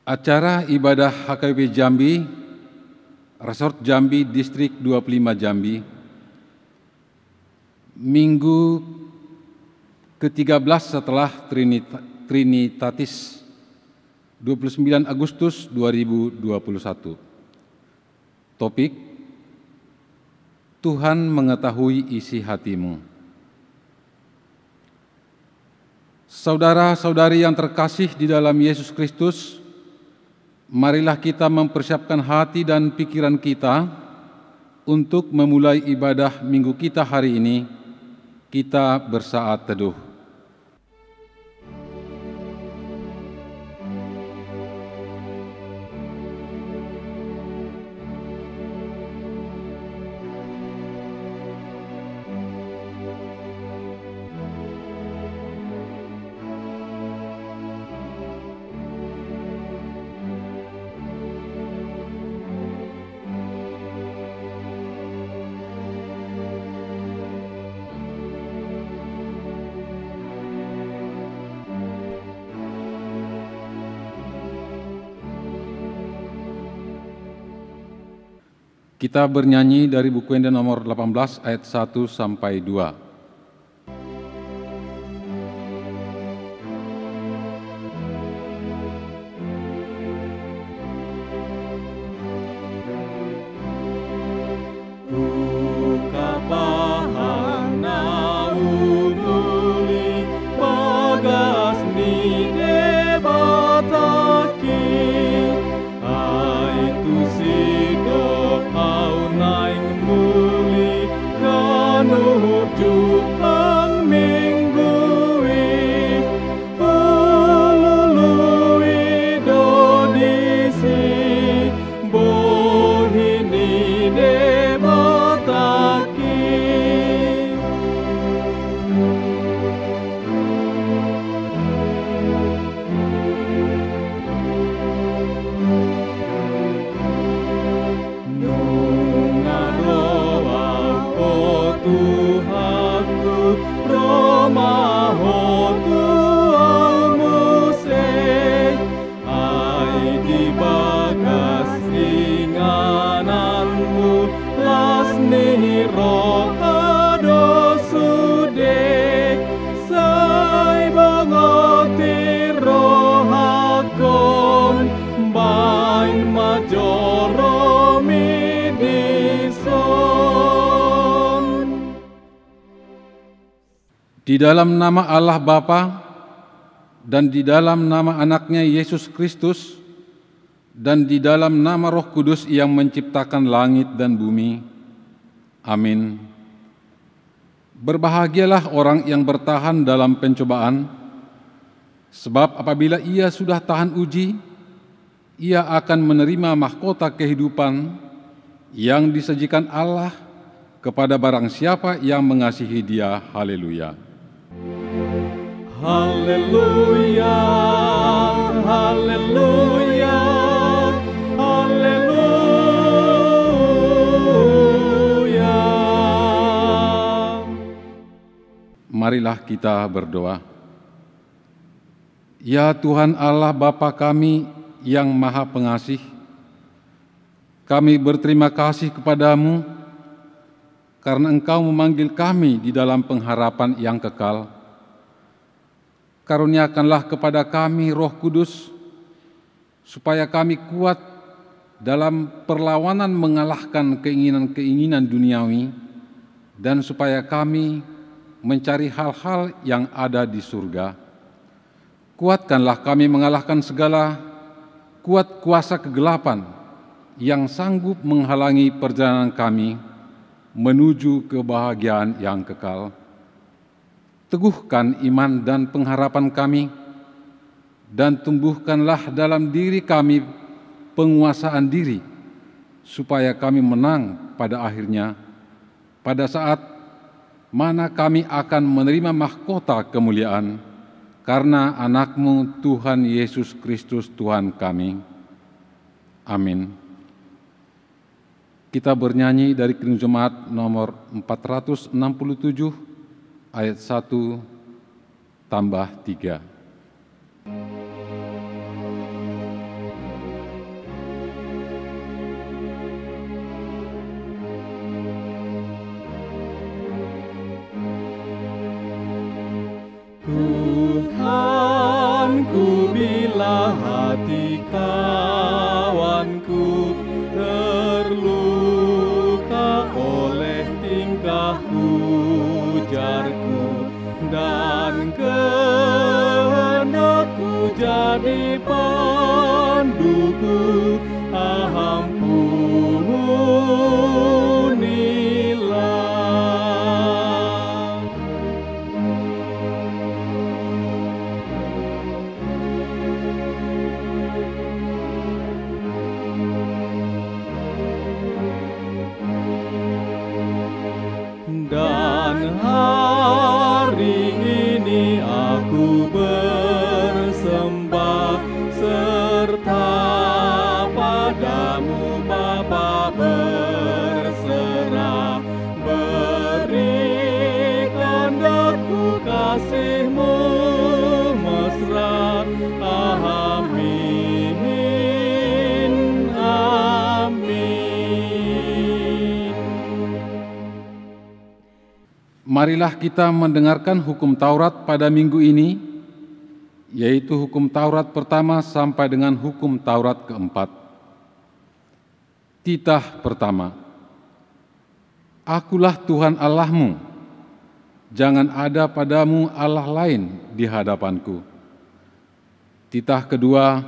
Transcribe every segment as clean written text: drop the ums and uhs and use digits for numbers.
Acara ibadah HKBP Jambi, Resort Jambi, Distrik 25 Jambi, Minggu ke-13 setelah Trinitatis, 29 Agustus 2021. Topik: Tuhan mengetahui isi hatimu. Saudara-saudari yang terkasih di dalam Yesus Kristus, marilah kita mempersiapkan hati dan pikiran kita untuk memulai ibadah minggu kita hari ini. Kita bersaat teduh. Kita bernyanyi dari buku Enda nomor 18 ayat 1 sampai 2. Di dalam nama Allah Bapa dan di dalam nama Anaknya Yesus Kristus dan di dalam nama Roh Kudus yang menciptakan langit dan bumi. Amin. Berbahagialah orang yang bertahan dalam pencobaan, sebab apabila ia sudah tahan uji, ia akan menerima mahkota kehidupan yang disajikan Allah kepada barang siapa yang mengasihi Dia. Haleluya. Haleluya, haleluya, haleluya. Marilah kita berdoa. Ya Tuhan Allah Bapa kami yang Maha Pengasih, kami berterima kasih kepadamu karena Engkau memanggil kami di dalam pengharapan yang kekal. Karuniakanlah kepada kami Roh Kudus, supaya kami kuat dalam perlawanan mengalahkan keinginan-keinginan duniawi, dan supaya kami mencari hal-hal yang ada di surga. Kuatkanlah kami mengalahkan segala kuat kuasa kegelapan yang sanggup menghalangi perjalanan kami menuju kebahagiaan yang kekal. Teguhkan iman dan pengharapan kami, dan tumbuhkanlah dalam diri kami penguasaan diri, supaya kami menang pada akhirnya, pada saat mana kami akan menerima mahkota kemuliaan, karena Anak-Mu Tuhan Yesus Kristus Tuhan kami. Amin. Kita bernyanyi dari Kidung Jemaat nomor 467, ayat 1 tambah 3. hari ini aku bersembah serta padamu Bapa berserah, berikan daku kasih-Mu mesra. Amin, amin. Marilah kita mendengarkan hukum Taurat pada minggu ini, yaitu hukum Taurat pertama sampai dengan hukum Taurat keempat. Titah pertama. Akulah Tuhan Allahmu, jangan ada padamu Allah lain di hadapanku. Titah kedua.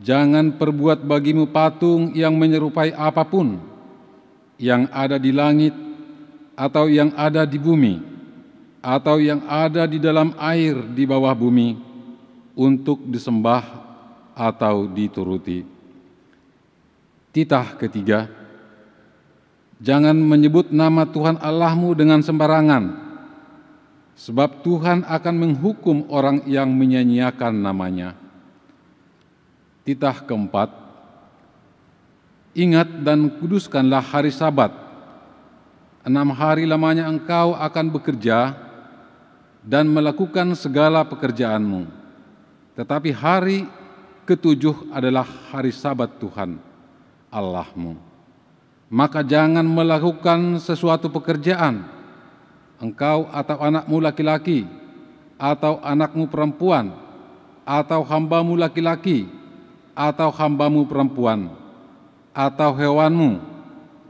Jangan perbuat bagimu patung yang menyerupai apapun yang ada di langit atau yang ada di bumi atau yang ada di dalam air di bawah bumi untuk disembah atau dituruti. Titah ketiga. Jangan menyebut nama Tuhan Allahmu dengan sembarangan, sebab Tuhan akan menghukum orang yang menyia-nyiakan namanya. Titah keempat. Ingat dan kuduskanlah hari Sabat. 6 hari lamanya engkau akan bekerja dan melakukan segala pekerjaanmu. Tetapi hari ke-7 adalah hari Sabat Tuhan Allahmu. Maka jangan melakukan sesuatu pekerjaan, engkau atau anakmu laki-laki, atau anakmu perempuan, atau hambamu laki-laki, atau hambamu perempuan, atau hewanmu,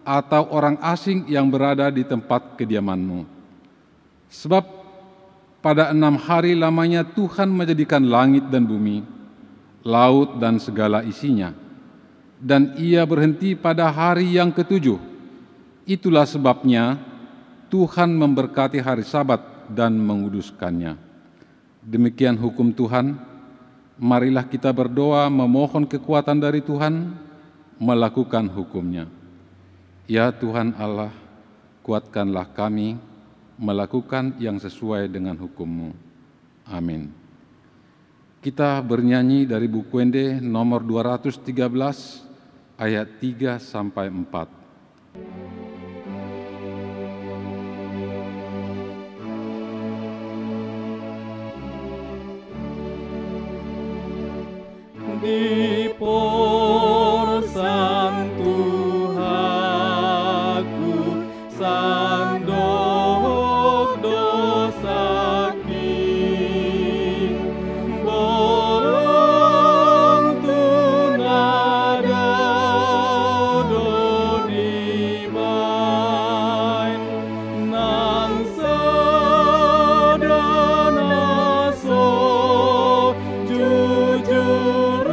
atau orang asing yang berada di tempat kediamanmu. Sebab pada 6 hari lamanya Tuhan menjadikan langit dan bumi, laut dan segala isinya, dan Ia berhenti pada hari yang ke-7. Itulah sebabnya Tuhan memberkati hari Sabat dan menguduskannya. Demikian hukum Tuhan. Marilah kita berdoa memohon kekuatan dari Tuhan melakukan hukum-Nya. Ya Tuhan Allah, kuatkanlah kami melakukan yang sesuai dengan hukum-Mu. Amin. Kita bernyanyi dari buku Wende nomor 213 ayat 3 sampai 4. Di porsan Tuhanku sandok dosa king, borong tunada do di bai, nang sedana so jujur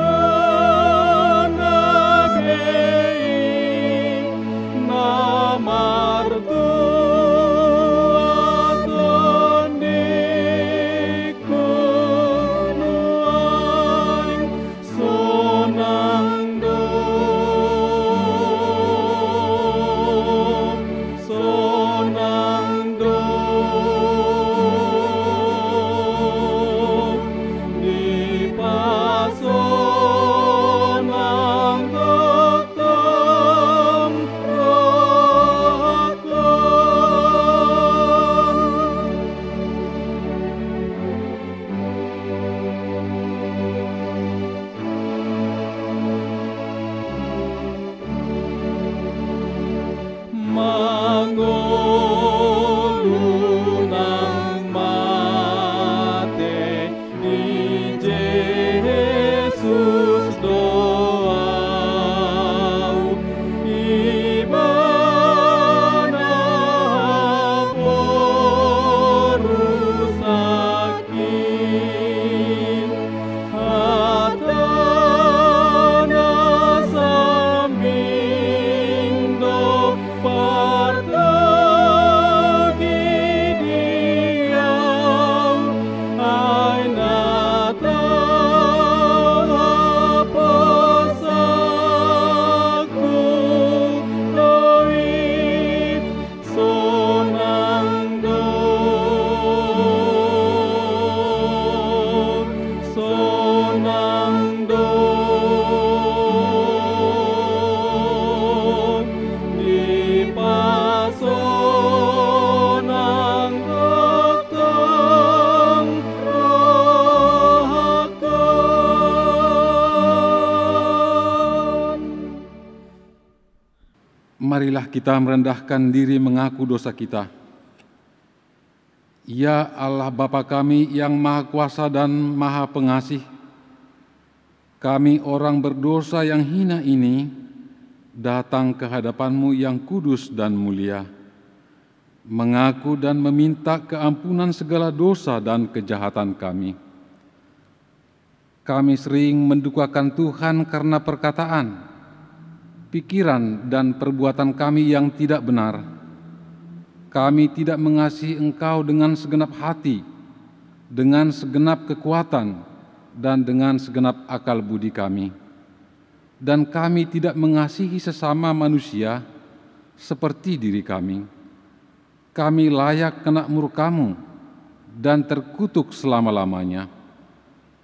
Marilah kita merendahkan diri mengaku dosa kita. Ya Allah Bapa kami yang Maha Kuasa dan Maha Pengasih, kami orang berdosa yang hina ini datang ke hadapan-Mu yang kudus dan mulia, mengaku dan meminta keampunan segala dosa dan kejahatan kami. Kami sering mendukakan Tuhan karena perkataan, pikiran, dan perbuatan kami yang tidak benar. Kami tidak mengasihi Engkau dengan segenap hati, dengan segenap kekuatan, dan dengan segenap akal budi kami. Dan kami tidak mengasihi sesama manusia seperti diri kami. Kami layak kena murka-Mu dan terkutuk selama-lamanya.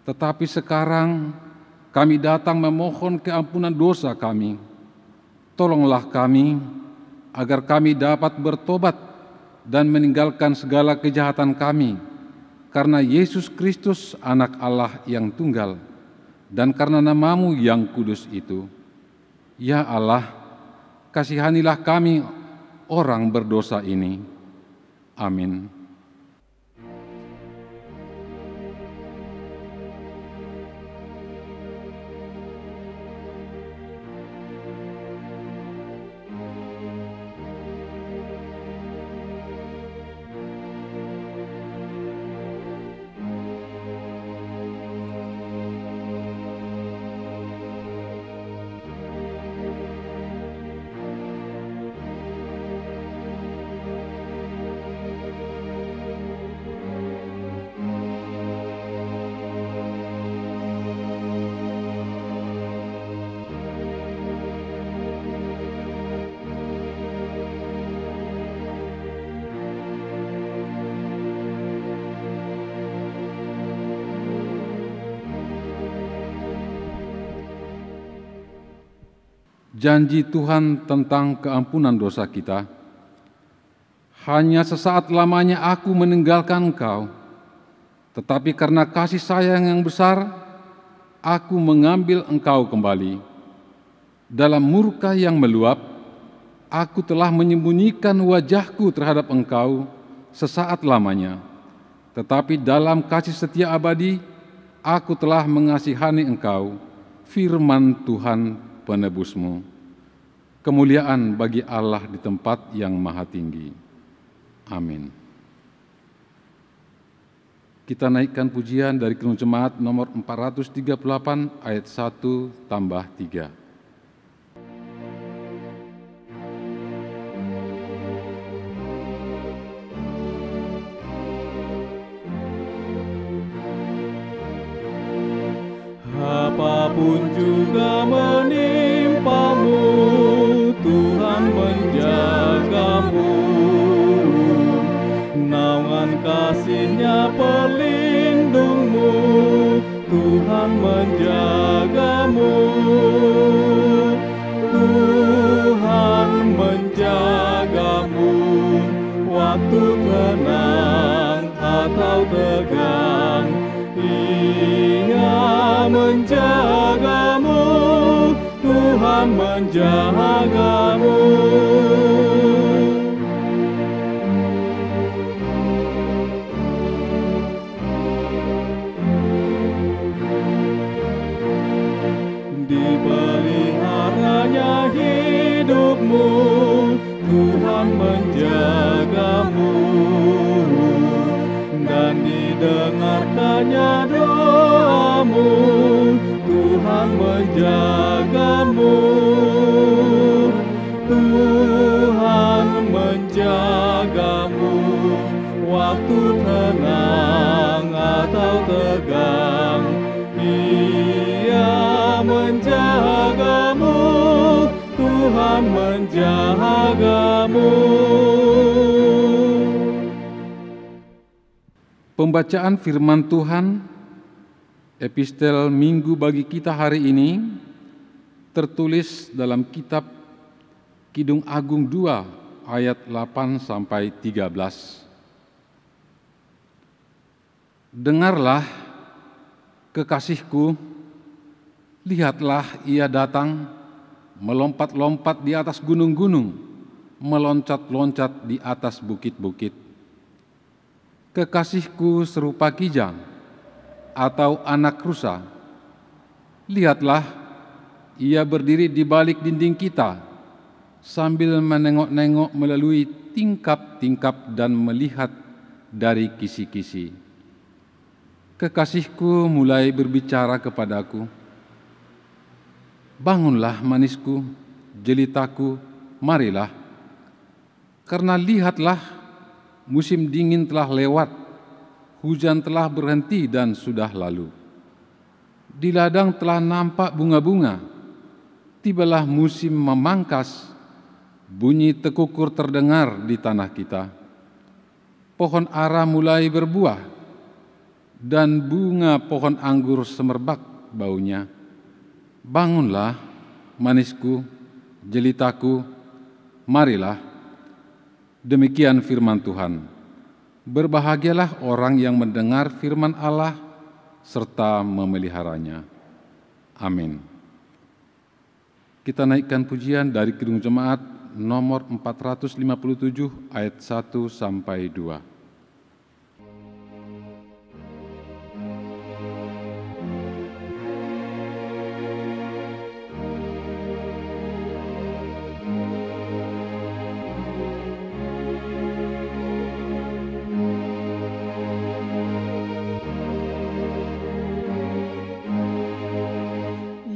Tetapi sekarang kami datang memohon keampunan dosa kami. Tolonglah kami agar kami dapat bertobat dan meninggalkan segala kejahatan kami, karena Yesus Kristus Anak Allah yang tunggal, dan karena nama-Mu yang kudus itu. Ya Allah, kasihanilah kami orang berdosa ini. Amin. Janji Tuhan tentang keampunan dosa kita. Hanya sesaat lamanya aku meninggalkan Engkau, tetapi karena kasih sayang yang besar, aku mengambil Engkau kembali. Dalam murka yang meluap, aku telah menyembunyikan wajahku terhadap Engkau sesaat lamanya. Tetapi dalam kasih setia abadi, aku telah mengasihani Engkau, firman Tuhan penebusmu. Kemuliaan bagi Allah di tempat yang maha tinggi. Amin. Kita naikkan pujian dari Kidung Jemaat nomor 438 ayat 1 tambah 3. Apapun juga menimpamu, Tuhan menjagamu. Naungan kasih-Nya pelindungmu, Tuhan menjagamu. Tuhan menjagamu, waktu tenang atau tegang, Ia menjagamu, Tuhan menjagamu. Dipeliharanya hidupmu, Tuhan menjagamu, dan didengarkannya doamu, Tuhan menjagamu. Tuhan menjagamu, waktu tenang atau tegang, Ia menjagamu, Tuhan menjagamu. Pembacaan firman Tuhan, epistel Minggu bagi kita hari ini, tertulis dalam kitab Kidung Agung 2 ayat 8 sampai 13. Dengarlah, kekasihku, lihatlah Ia datang, melompat-lompat di atas gunung-gunung, meloncat-loncat di atas bukit-bukit. Kekasihku serupa kijang atau anak rusa. Lihatlah, ia berdiri di balik dinding kita, sambil menengok-nengok melalui tingkap-tingkap dan melihat dari kisi-kisi. Kekasihku mulai berbicara kepadaku, "Bangunlah manisku, jelitaku, marilah. Karena lihatlah, musim dingin telah lewat, hujan telah berhenti dan sudah lalu. Di ladang telah nampak bunga-bunga, tibalah musim memangkas, bunyi tekukur terdengar di tanah kita. Pohon ara mulai berbuah, dan bunga pohon anggur semerbak baunya. Bangunlah, manisku, jelitaku, marilah." Demikian firman Tuhan. Berbahagialah orang yang mendengar firman Allah serta memeliharanya. Amin. Kita naikkan pujian dari Kidung Jemaat nomor 457 ayat 1 sampai 2.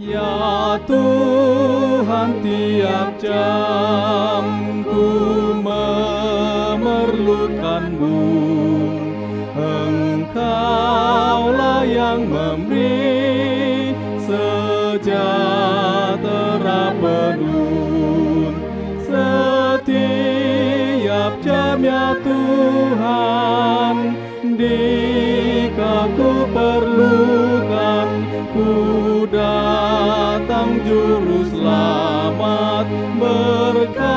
Ya Tuhan, tiap jam ku memerlukan-Mu. Engkaulah yang memberi sejahtera penuh. Setiap jam ya Tuhan, jika ku perlukan, ku datang juru selamat, berkatilah.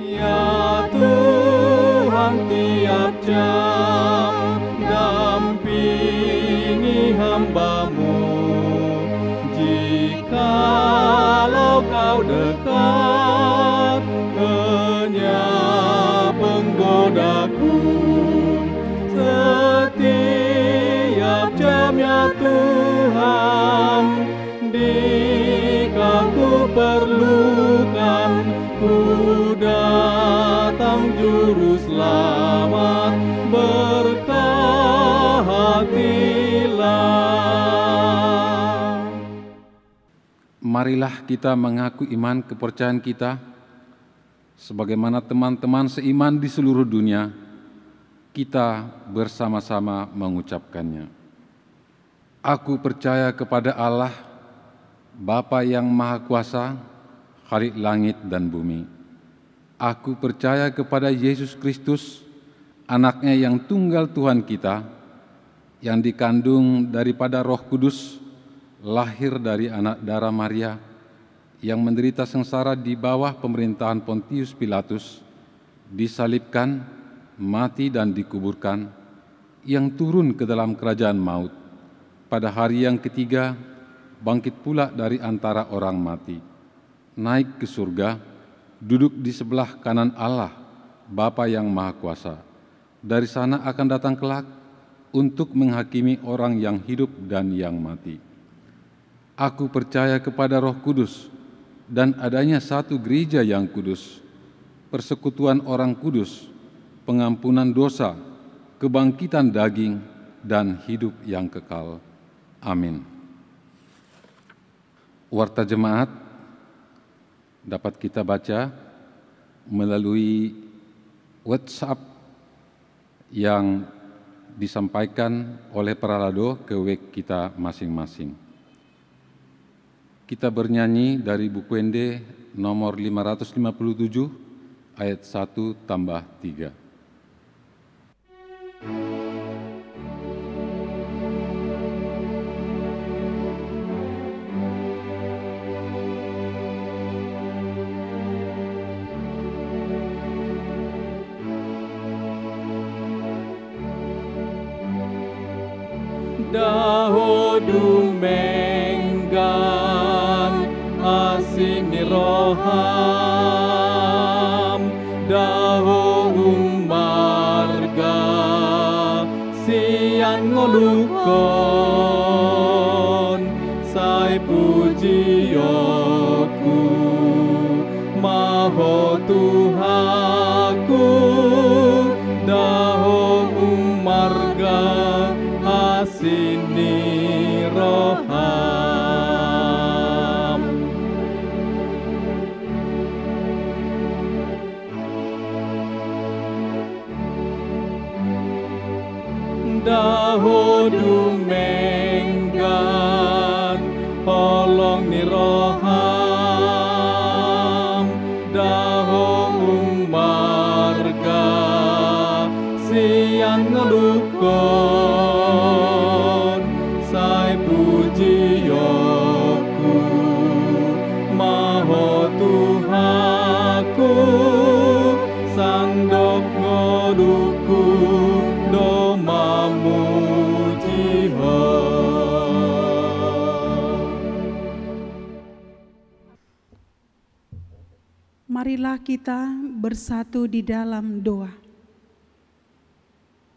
Ya Tuhan, tiap jam dampingi hamba-Mu. Jikalau Kau dekat, lenyap penggodaku. Setiap jam ya Tuhan, jika ku perlukan, ku datang juru selamat, berkatilah. Marilah kita mengaku iman kepercayaan kita, sebagaimana teman-teman seiman di seluruh dunia, kita bersama-sama mengucapkannya. Aku percaya kepada Allah, Bapa yang Maha Kuasa, Khalik langit dan bumi. Aku percaya kepada Yesus Kristus, Anak-Nya yang tunggal Tuhan kita, yang dikandung daripada Roh Kudus, lahir dari anak darah Maria, yang menderita sengsara di bawah pemerintahan Pontius Pilatus, disalibkan, mati dan dikuburkan, yang turun ke dalam kerajaan maut. Pada hari yang ketiga, bangkit pula dari antara orang mati, naik ke surga, duduk di sebelah kanan Allah, Bapa yang Maha Kuasa. Dari sana akan datang kelak untuk menghakimi orang yang hidup dan yang mati. Aku percaya kepada Roh Kudus dan adanya satu gereja yang kudus, persekutuan orang kudus, pengampunan dosa, kebangkitan daging, dan hidup yang kekal. Amin. Warta jemaat dapat kita baca melalui WhatsApp yang disampaikan oleh Peralado ke WEG kita masing-masing. Kita bernyanyi dari buku Ende nomor 557 ayat 1 tambah 3. Daho dumenggan asini roham, daho umarga sian ngolukon, sai puji yoku maho Tuhaku, daho umarga asini roham. Daho dumenggan holong ni roham, daho umarga sian ngelukon, sai puji yoku maho Tuhaku, sandok ngoduku doma muji ho. Marilah kita bersatu di dalam doa.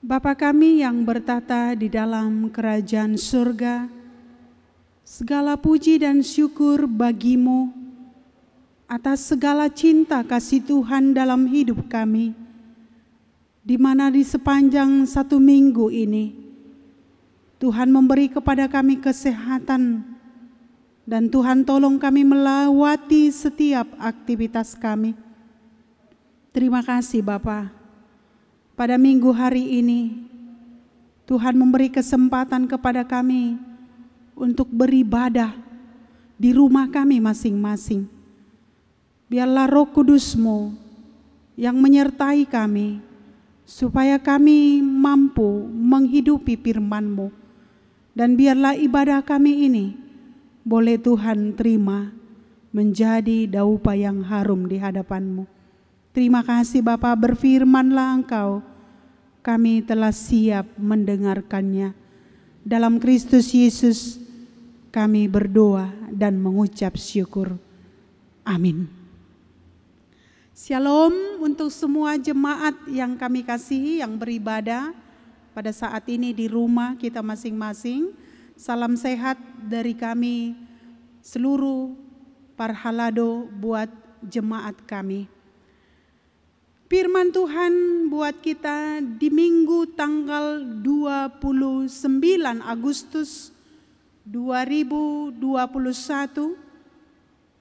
Bapa kami yang bertata di dalam kerajaan surga, segala puji dan syukur bagimu atas segala cinta kasih Tuhan dalam hidup kami, di mana di sepanjang 1 minggu ini Tuhan memberi kepada kami kesehatan, dan Tuhan tolong kami melewati setiap aktivitas kami. Terima kasih Bapa. Pada minggu hari ini Tuhan memberi kesempatan kepada kami untuk beribadah di rumah kami masing-masing. Biarlah Roh Kudus-Mu yang menyertai kami, supaya kami mampu menghidupi firman-Mu, dan biarlah ibadah kami ini boleh Tuhan terima menjadi daupa yang harum di hadapan-Mu. Terima kasih Bapa, berfirmanlah Engkau, kami telah siap mendengarkannya. Dalam Kristus Yesus kami berdoa dan mengucap syukur. Amin. Shalom untuk semua jemaat yang kami kasihi yang beribadah pada saat ini di rumah kita masing-masing. Salam sehat dari kami seluruh Parhalado buat jemaat kami. Firman Tuhan buat kita di Minggu tanggal 29 Agustus 2021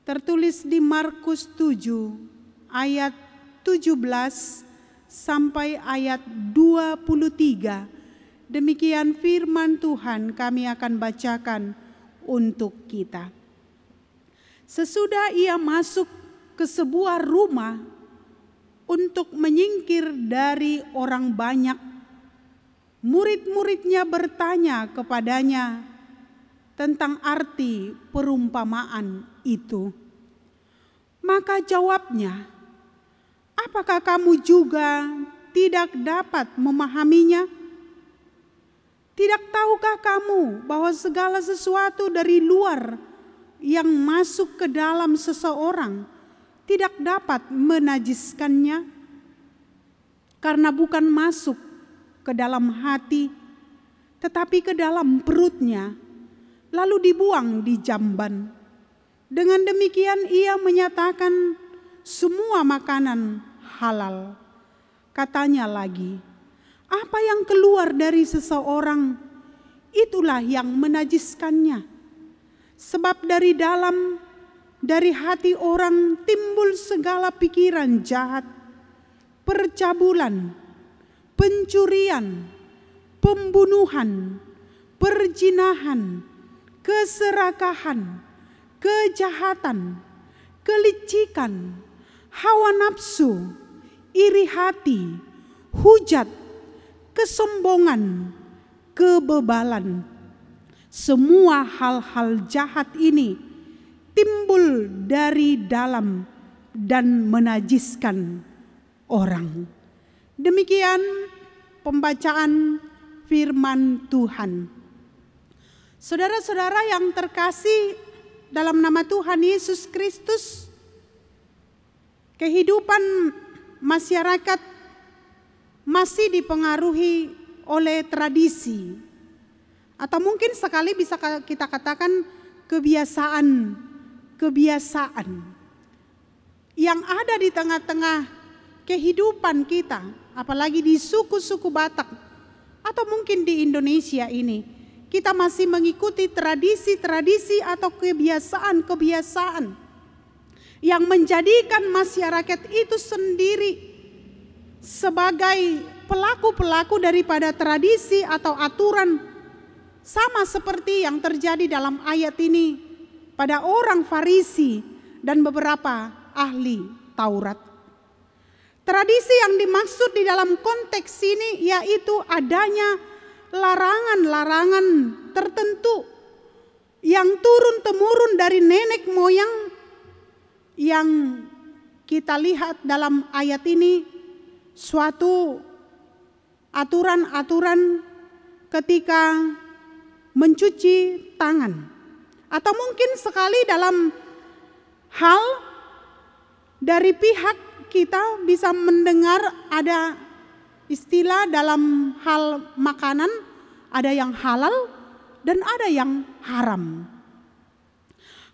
tertulis di Markus 7 ayat 17 sampai ayat 23. Demikian firman Tuhan kami akan bacakan untuk kita. Sesudah ia masuk ke sebuah rumah untuk menyingkir dari orang banyak, murid-muridnya bertanya kepadanya tentang arti perumpamaan itu. Maka jawabnya, apakah kamu juga tidak dapat memahaminya? Tidak tahukah kamu bahwa segala sesuatu dari luar yang masuk ke dalam seseorang tidak dapat menajiskannya? Karena bukan masuk ke dalam hati, tetapi ke dalam perutnya, lalu dibuang di jamban. Dengan demikian ia menyatakan semua makanan halal. Katanya lagi, apa yang keluar dari seseorang, itulah yang menajiskannya. Sebab dari dalam, dari hati orang timbul segala pikiran jahat, percabulan, pencurian, pembunuhan, perzinahan, keserakahan, kejahatan, kelicikan, hawa nafsu, iri hati, hujat, kesombongan, kebebalan. Semua hal-hal jahat ini timbul dari dalam dan menajiskan orang. Demikian pembacaan firman Tuhan. Saudara-saudara yang terkasih dalam nama Tuhan Yesus Kristus, kehidupan masyarakat masih dipengaruhi oleh tradisi, atau mungkin sekali bisa kita katakan kebiasaan yang ada di tengah-tengah kehidupan kita, apalagi di suku-suku Batak atau mungkin di Indonesia ini. Kita masih mengikuti tradisi-tradisi atau kebiasaan-kebiasaan yang menjadikan masyarakat itu sendiri sebagai pelaku-pelaku daripada tradisi atau aturan, sama seperti yang terjadi dalam ayat ini pada orang Farisi dan beberapa ahli Taurat. Tradisi yang dimaksud di dalam konteks ini yaitu adanya larangan-larangan tertentu yang turun-temurun dari nenek moyang, yang kita lihat dalam ayat ini suatu aturan-aturan ketika mencuci tangan, atau mungkin sekali dalam hal dari pihak kita bisa mendengar ada istilah dalam hal makanan, ada yang halal dan ada yang haram.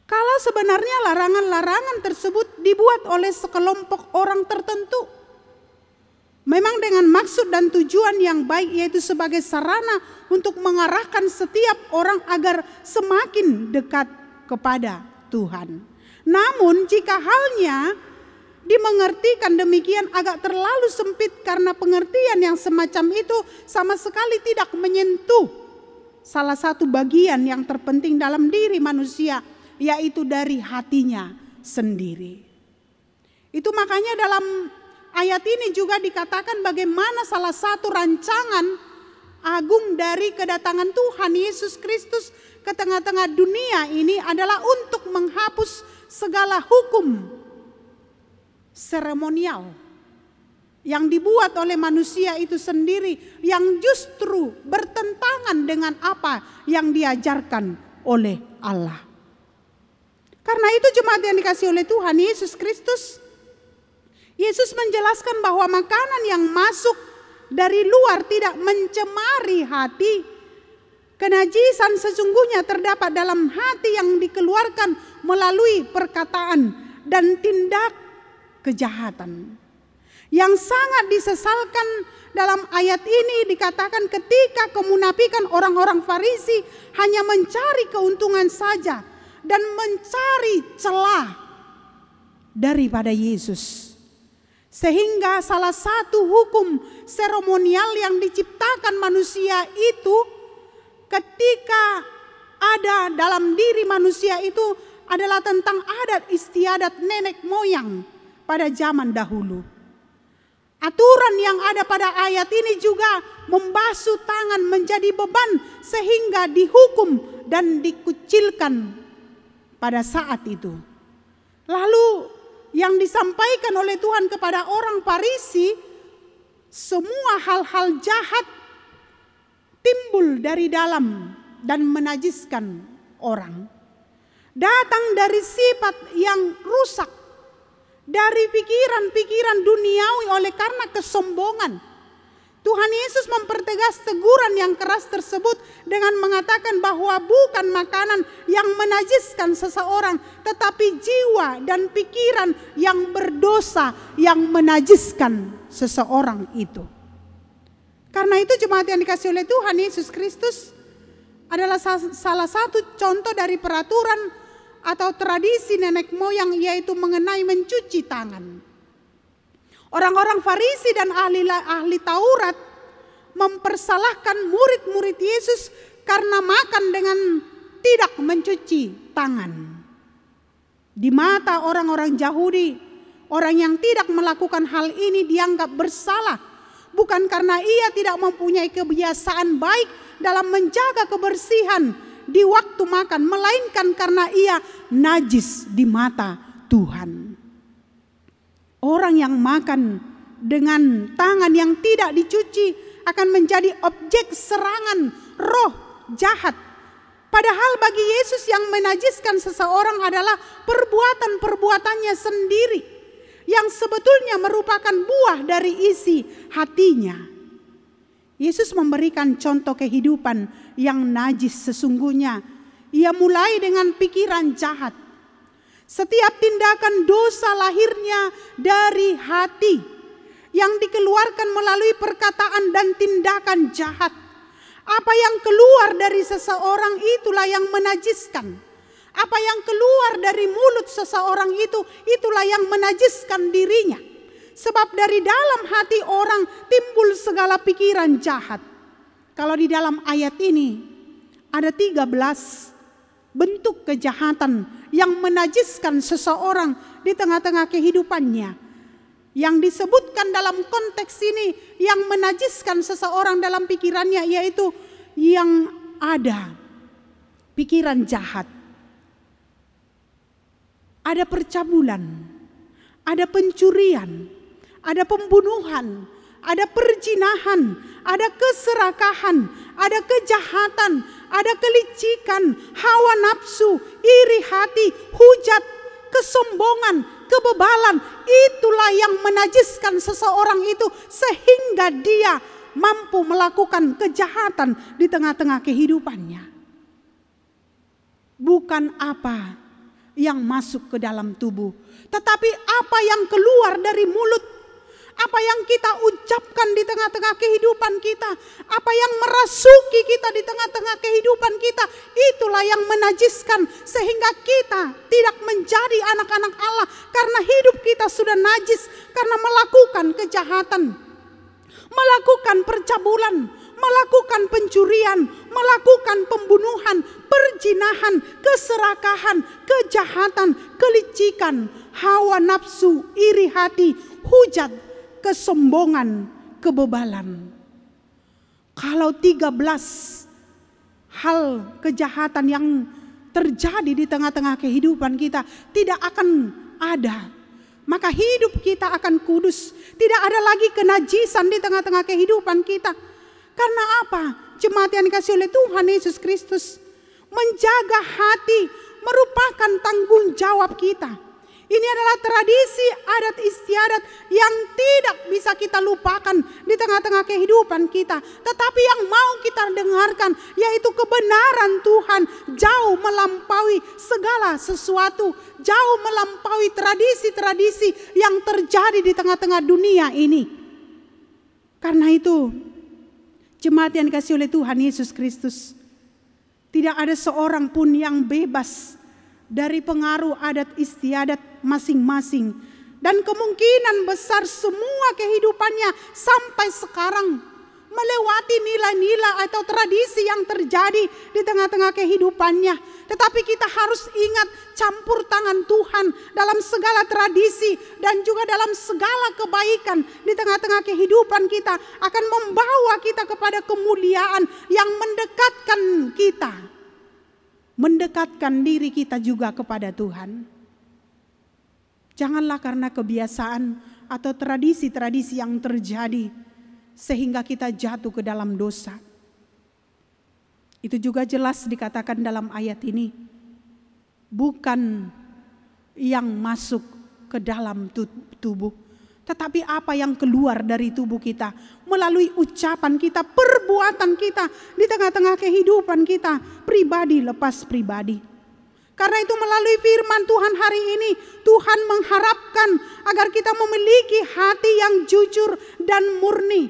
Kalau sebenarnya larangan-larangan tersebut dibuat oleh sekelompok orang tertentu, memang dengan maksud dan tujuan yang baik, yaitu sebagai sarana untuk mengarahkan setiap orang agar semakin dekat kepada Tuhan. Namun jika halnya dimengertikan demikian agak terlalu sempit, karena pengertian yang semacam itu sama sekali tidak menyentuh salah satu bagian yang terpenting dalam diri manusia, yaitu dari hatinya sendiri. Itu makanya dalam ayat ini juga dikatakan bagaimana salah satu rancangan agung dari kedatangan Tuhan Yesus Kristus ke tengah-tengah dunia ini adalah untuk menghapus segala hukum seremonial yang dibuat oleh manusia itu sendiri, yang justru bertentangan dengan apa yang diajarkan oleh Allah. Karena itu jemaat yang dikasihi oleh Tuhan Yesus Kristus, Yesus menjelaskan bahwa makanan yang masuk dari luar tidak mencemari hati. Kenajisan sesungguhnya terdapat dalam hati yang dikeluarkan melalui perkataan dan tindak kejahatan. Yang sangat disesalkan dalam ayat ini dikatakan ketika kemunafikan orang-orang Farisi hanya mencari keuntungan saja dan mencari celah daripada Yesus. Sehingga salah satu hukum seremonial yang diciptakan manusia itu, ketika ada dalam diri manusia itu, adalah tentang adat istiadat nenek moyang pada zaman dahulu. Aturan yang ada pada ayat ini juga membasuh tangan menjadi beban sehingga dihukum dan dikucilkan pada saat itu. Lalu yang disampaikan oleh Tuhan kepada orang Farisi, semua hal-hal jahat timbul dari dalam dan menajiskan orang. Datang dari sifat yang rusak, dari pikiran-pikiran duniawi oleh karena kesombongan. Tuhan Yesus mempertegas teguran yang keras tersebut dengan mengatakan bahwa bukan makanan yang menajiskan seseorang, tetapi jiwa dan pikiran yang berdosa yang menajiskan seseorang itu. Karena itu jemaat yang dikasihi oleh Tuhan Yesus Kristus adalah salah satu contoh dari peraturan atau tradisi nenek moyang, yaitu mengenai mencuci tangan. Orang-orang Farisi dan ahli Taurat mempersalahkan murid-murid Yesus karena makan dengan tidak mencuci tangan. Di mata orang-orang Yahudi, orang yang tidak melakukan hal ini dianggap bersalah, bukan karena ia tidak mempunyai kebiasaan baik dalam menjaga kebersihan di waktu makan, melainkan karena ia najis di mata Tuhan. Orang yang makan dengan tangan yang tidak dicuci akan menjadi objek serangan roh jahat Padahal bagi Yesus yang menajiskan seseorang adalah perbuatan-perbuatannya sendiri yang sebetulnya merupakan buah dari isi hatinya. Yesus memberikan contoh kehidupan yang najis sesungguhnya. Ia mulai dengan pikiran jahat. Setiap tindakan dosa lahirnya dari hati yang dikeluarkan melalui perkataan dan tindakan jahat. Apa yang keluar dari seseorang itulah yang menajiskan. Apa yang keluar dari mulut seseorang itulah yang menajiskan dirinya. Sebab dari dalam hati orang timbul segala pikiran jahat. Kalau di dalam ayat ini ada 13 bentuk kejahatan yang menajiskan seseorang di tengah-tengah kehidupannya. Yang disebutkan dalam konteks ini yang menajiskan seseorang dalam pikirannya yaitu yang ada pikiran jahat, ada percabulan, ada pencurian, ada pembunuhan, ada perzinahan, ada keserakahan, ada kejahatan, ada kelicikan, hawa nafsu, iri hati, hujat, kesombongan, kebebalan. Itulah yang menajiskan seseorang itu sehingga dia mampu melakukan kejahatan di tengah-tengah kehidupannya. Bukan apa yang masuk ke dalam tubuh, tetapi apa yang keluar dari mulut. Apa yang kita ucapkan di tengah-tengah kehidupan kita, apa yang merasuki kita di tengah-tengah kehidupan kita, itulah yang menajiskan sehingga kita tidak menjadi anak-anak Allah karena hidup kita sudah najis karena melakukan kejahatan, melakukan percabulan, melakukan pencurian, melakukan pembunuhan, perzinahan, keserakahan, kejahatan, kelicikan, hawa nafsu, iri hati, hujat, kesombongan, kebebalan. Kalau 13 hal kejahatan yang terjadi di tengah-tengah kehidupan kita tidak akan ada, maka hidup kita akan kudus. Tidak ada lagi kenajisan di tengah-tengah kehidupan kita. Karena apa? Jemaat yang dikasihi oleh Tuhan Yesus Kristus, menjaga hati merupakan tanggung jawab kita. Ini adalah tradisi adat istiadat yang tidak bisa kita lupakan di tengah-tengah kehidupan kita. Tetapi yang mau kita dengarkan yaitu kebenaran Tuhan jauh melampaui segala sesuatu. Jauh melampaui tradisi-tradisi yang terjadi di tengah-tengah dunia ini. Karena itu, jemaat yang dikasihi oleh Tuhan Yesus Kristus, tidak ada seorang pun yang bebas dari pengaruh adat istiadat masing-masing. Dan kemungkinan besar semua kehidupannya sampai sekarang melewati nilai-nilai atau tradisi yang terjadi di tengah-tengah kehidupannya. Tetapi kita harus ingat campur tangan Tuhan dalam segala tradisi dan juga dalam segala kebaikan di tengah-tengah kehidupan kita akan membawa kita kepada kemuliaan yang mendekatkan kita, mendekatkan diri kita juga kepada Tuhan. Janganlah karena kebiasaan atau tradisi-tradisi yang terjadi sehingga kita jatuh ke dalam dosa. Itu juga jelas dikatakan dalam ayat ini. Bukan yang masuk ke dalam tubuh, tetapi apa yang keluar dari tubuh kita melalui ucapan kita, perbuatan kita di tengah-tengah kehidupan kita, pribadi lepas pribadi. Karena itu melalui firman Tuhan hari ini, Tuhan mengharapkan agar kita memiliki hati yang jujur dan murni.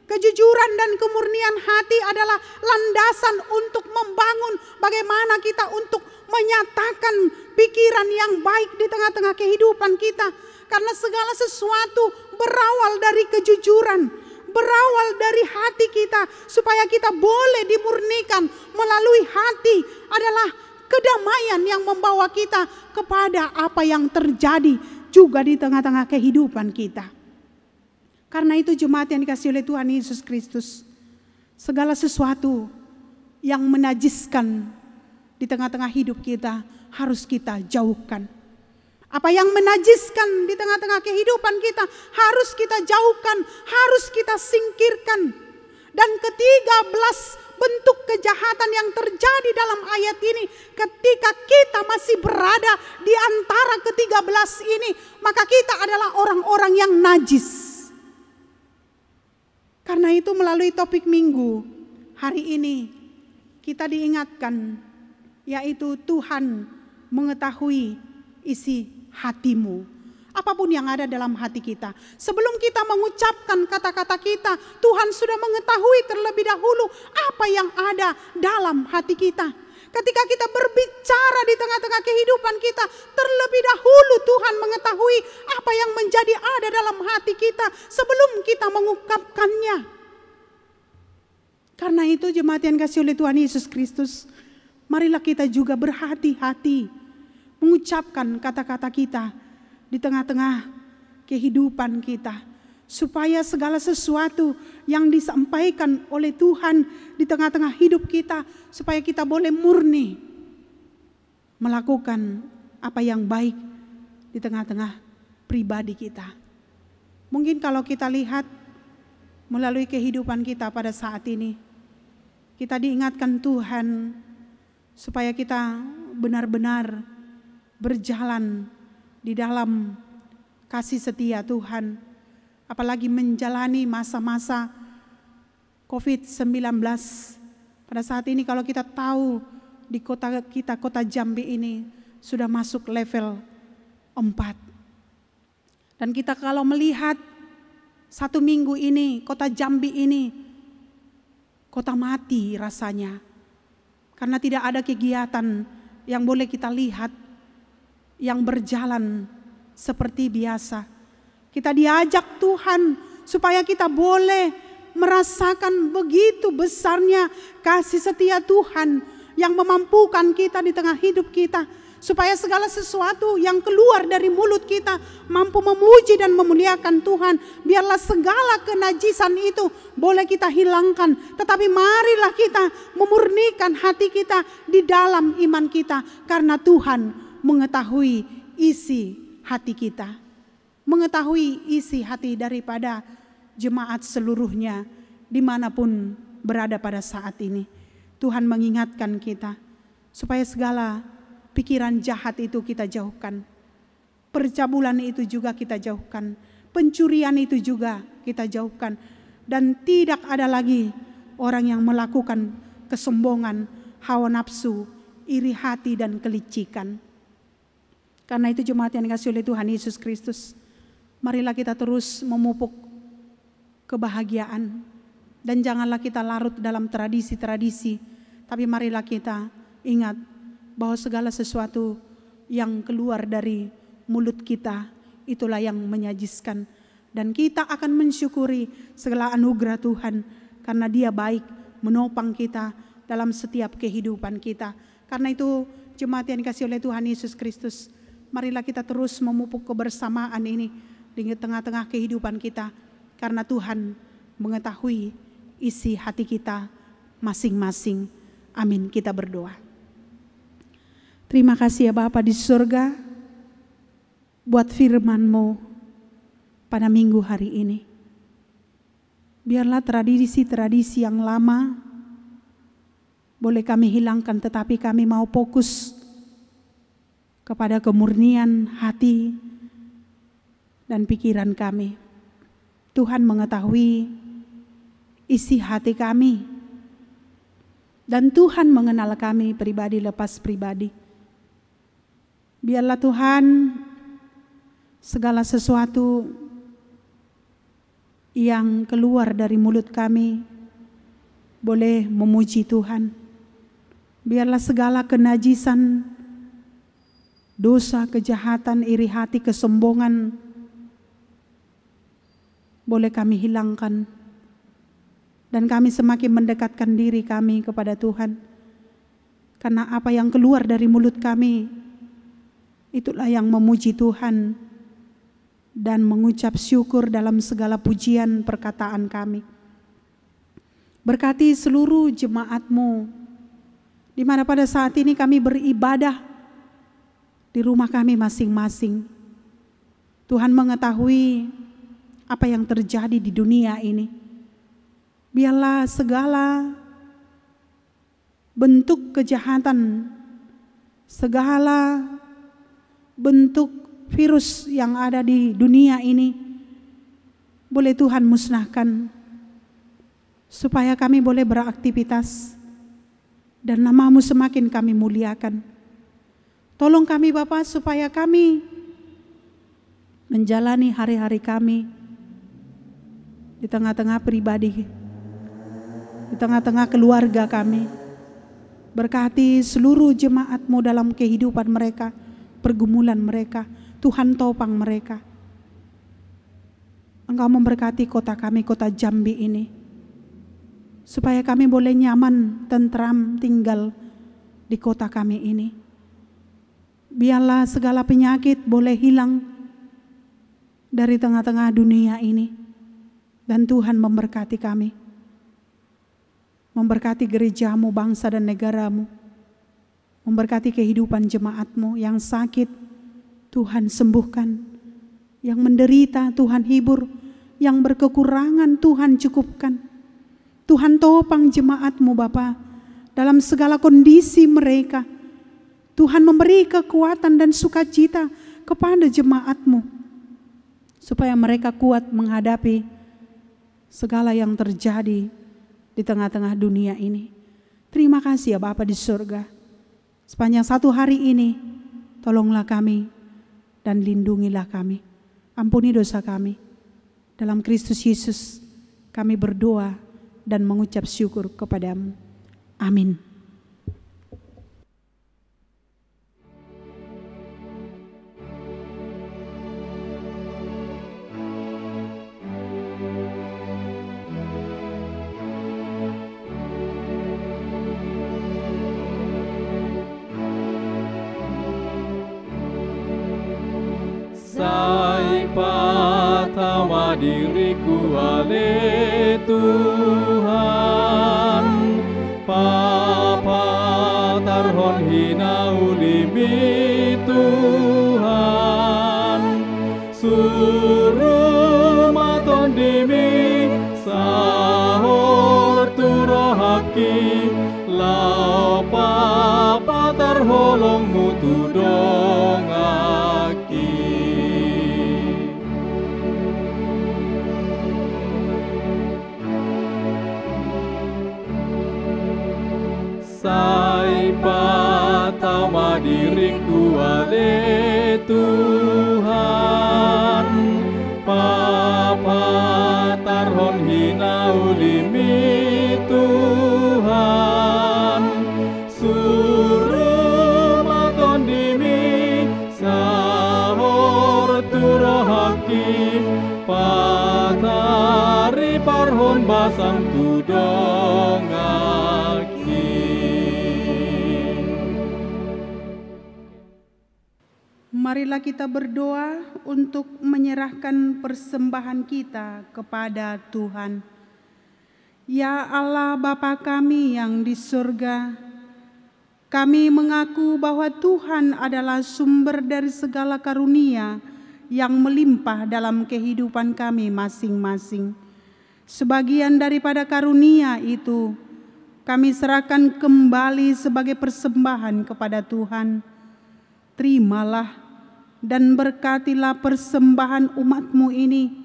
Kejujuran dan kemurnian hati adalah landasan untuk membangun bagaimana kita untuk menyatakan pikiran yang baik di tengah-tengah kehidupan kita. Karena segala sesuatu berawal dari kejujuran, berawal dari hati kita, supaya kita boleh dimurnikan melalui hati adalah kedamaian yang membawa kita kepada apa yang terjadi juga di tengah-tengah kehidupan kita. Karena itu jemaat yang dikasihi oleh Tuhan Yesus Kristus, segala sesuatu yang menajiskan di tengah-tengah hidup kita harus kita jauhkan. Apa yang menajiskan di tengah-tengah kehidupan kita harus kita jauhkan, harus kita singkirkan. Dan ke-13 bentuk kejahatan yang terjadi dalam ayat ini, ketika kita masih berada di antara ke-13 ini, maka kita adalah orang-orang yang najis. Karena itu melalui topik minggu hari ini kita diingatkan, yaitu Tuhan mengetahui isi hatimu. Apapun yang ada dalam hati kita, sebelum kita mengucapkan kata-kata kita, Tuhan sudah mengetahui terlebih dahulu apa yang ada dalam hati kita. Ketika kita berbicara di tengah-tengah kehidupan kita, terlebih dahulu Tuhan mengetahui apa yang menjadi ada dalam hati kita sebelum kita mengungkapkannya. Karena itu jemaat yang kasih oleh Tuhan Yesus Kristus, marilah kita juga berhati-hati mengucapkan kata-kata kita di tengah-tengah kehidupan kita, supaya segala sesuatu yang disampaikan oleh Tuhan di tengah-tengah hidup kita, supaya kita boleh murni melakukan apa yang baik di tengah-tengah pribadi kita. Mungkin kalau kita lihat melalui kehidupan kita pada saat ini, kita diingatkan Tuhan supaya kita benar-benar berjalan di dalam kasih setia Tuhan, apalagi menjalani masa-masa COVID-19. Pada saat ini kalau kita tahu di kota kita, kota Jambi ini sudah masuk level 4. Dan kita kalau melihat 1 minggu ini, kota Jambi ini kota mati rasanya. Karena tidak ada kegiatan yang boleh kita lihat yang berjalan seperti biasa. Kita diajak Tuhan supaya kita boleh merasakan begitu besarnya kasih setia Tuhan yang memampukan kita di tengah hidup kita, supaya segala sesuatu yang keluar dari mulut kita mampu memuji dan memuliakan Tuhan. Biarlah segala kenajisan itu boleh kita hilangkan, tetapi marilah kita memurnikan hati kita di dalam iman kita, karena Tuhan mengetahui isi hati kita, mengetahui isi hati daripada jemaat seluruhnya dimanapun berada pada saat ini. Tuhan mengingatkan kita supaya segala pikiran jahat itu kita jauhkan, percabulan itu juga kita jauhkan, pencurian itu juga kita jauhkan, dan tidak ada lagi orang yang melakukan kesombongan, hawa nafsu, iri hati dan kelicikan. Karena itu jemaat yang dikasihi oleh Tuhan Yesus Kristus, marilah kita terus memupuk kebahagiaan, dan janganlah kita larut dalam tradisi-tradisi, tapi marilah kita ingat bahwa segala sesuatu yang keluar dari mulut kita itulah yang menyajiskan, dan kita akan mensyukuri segala anugerah Tuhan, karena Dia baik menopang kita dalam setiap kehidupan kita. Karena itu jemaat yang dikasihi oleh Tuhan Yesus Kristus, marilah kita terus memupuk kebersamaan ini di tengah-tengah kehidupan kita, karena Tuhan mengetahui isi hati kita masing-masing. Amin. Kita berdoa. Terima kasih ya Bapa di surga buat firman-Mu pada minggu hari ini. Biarlah tradisi-tradisi yang lama boleh kami hilangkan, tetapi kami mau fokus kepada kemurnian hati dan pikiran kami. Tuhan mengetahui isi hati kami, dan Tuhan mengenal kami pribadi lepas pribadi. Biarlah Tuhan segala sesuatu yang keluar dari mulut kami boleh memuji Tuhan. Biarlah segala kenajisan, dosa, kejahatan, iri hati, kesombongan boleh kami hilangkan, dan kami semakin mendekatkan diri kami kepada Tuhan. Karena apa yang keluar dari mulut kami itulah yang memuji Tuhan dan mengucap syukur dalam segala pujian perkataan kami. Berkati seluruh jemaat-Mu di mana pada saat ini kami beribadah di rumah kami masing-masing. Tuhan mengetahui apa yang terjadi di dunia ini. Biarlah segala bentuk kejahatan, segala bentuk virus yang ada di dunia ini boleh Tuhan musnahkan, supaya kami boleh beraktivitas dan nama-Mu semakin kami muliakan. Tolong kami Bapa, supaya kami menjalani hari-hari kami di tengah-tengah pribadi, di tengah-tengah keluarga kami. Berkati seluruh jemaat-Mu dalam kehidupan mereka, pergumulan mereka. Tuhan topang mereka. Engkau memberkati kota kami, kota Jambi ini, supaya kami boleh nyaman, tentram tinggal di kota kami ini. Biarlah segala penyakit boleh hilang dari tengah-tengah dunia ini. Dan Tuhan memberkati kami, memberkati gereja-Mu, bangsa dan negara-Mu, memberkati kehidupan jemaat-Mu. Yang sakit Tuhan sembuhkan, yang menderita Tuhan hibur, yang berkekurangan Tuhan cukupkan. Tuhan topang jemaat-Mu Bapa dalam segala kondisi mereka. Tuhan memberi kekuatan dan sukacita kepada jemaat-Mu, supaya mereka kuat menghadapi segala yang terjadi di tengah-tengah dunia ini. Terima kasih ya Bapa di surga. Sepanjang satu hari ini, tolonglah kami dan lindungilah kami. Ampuni dosa kami. Dalam Kristus Yesus kami berdoa dan mengucap syukur kepada-Mu. Amin. Sai patama diriku ale Tuhan, papa tarhon hina ulimi Tuhan, suruh maton dimi sahor turahaki, lau papa tarholong mutu dongaki. Sai patama diriku ale Tuhan, papa tarhon hina ulimi Tuhan, suruh maton dimi sahor turahaki, patari parhon basang tudongaki. Marilah kita berdoa untuk menyerahkan persembahan kita kepada Tuhan. Ya Allah Bapa kami yang di surga, kami mengaku bahwa Tuhan adalah sumber dari segala karunia yang melimpah dalam kehidupan kami masing-masing. Sebagian daripada karunia itu kami serahkan kembali sebagai persembahan kepada Tuhan. Terimalah dan berkatilah persembahan umat-Mu ini,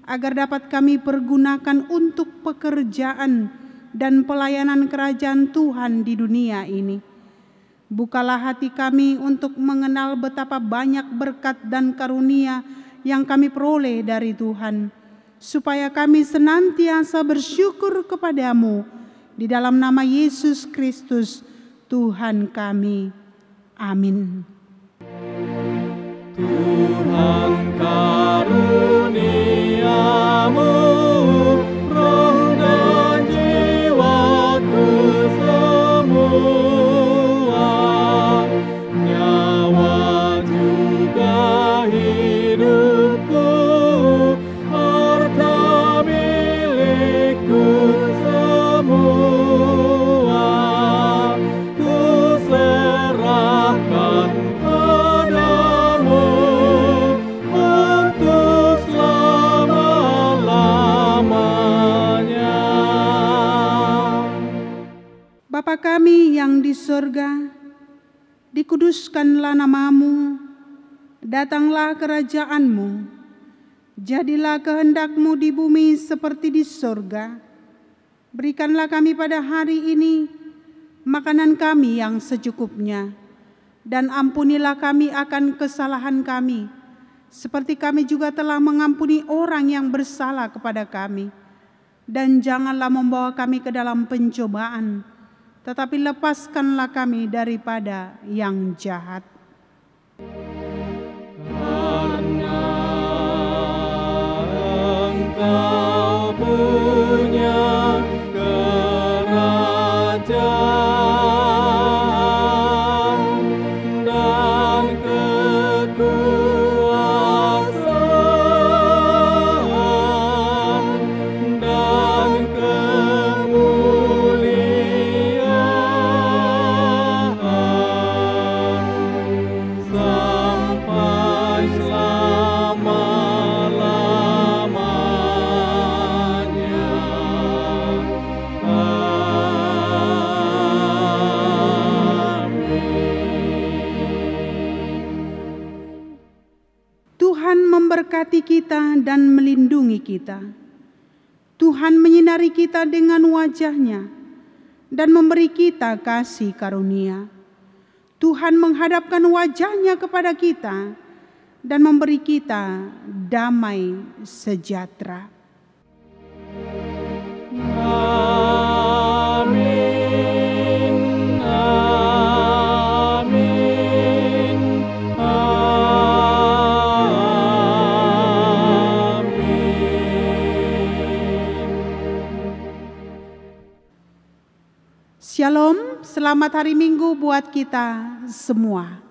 agar dapat kami pergunakan untuk pekerjaan dan pelayanan kerajaan Tuhan di dunia ini. Bukalah hati kami untuk mengenal betapa banyak berkat dan karunia yang kami peroleh dari Tuhan, supaya kami senantiasa bersyukur kepada-Mu di dalam nama Yesus Kristus Tuhan kami. Amin. Tuhan karuniamu, roh dan jiwaku semua, nyawa juga hidupku, harta milikku semua, ku serahkan padamu untuk selalu di sorga, dikuduskanlah namamu, datanglah kerajaanmu, jadilah kehendak-Mu di bumi seperti di sorga. Berikanlah kami pada hari ini makanan kami yang secukupnya, dan ampunilah kami akan kesalahan kami, seperti kami juga telah mengampuni orang yang bersalah kepada kami. Dan janganlah membawa kami ke dalam pencobaan, tetapi lepaskanlah kami daripada yang jahat. Karena Engkau punya kerajaan dan kekuasaan dan kemuliaan sampai selama-lamanya. Tuhan memberkati kita dan melindungi kita. Tuhan menyinari kita dengan wajah-Nya dan memberi kita kasih karunia. Tuhan menghadapkan wajah-Nya kepada kita dan memberi kita damai sejahtera. Amin, amin, Shalom, selamat hari Minggu buat kita semua.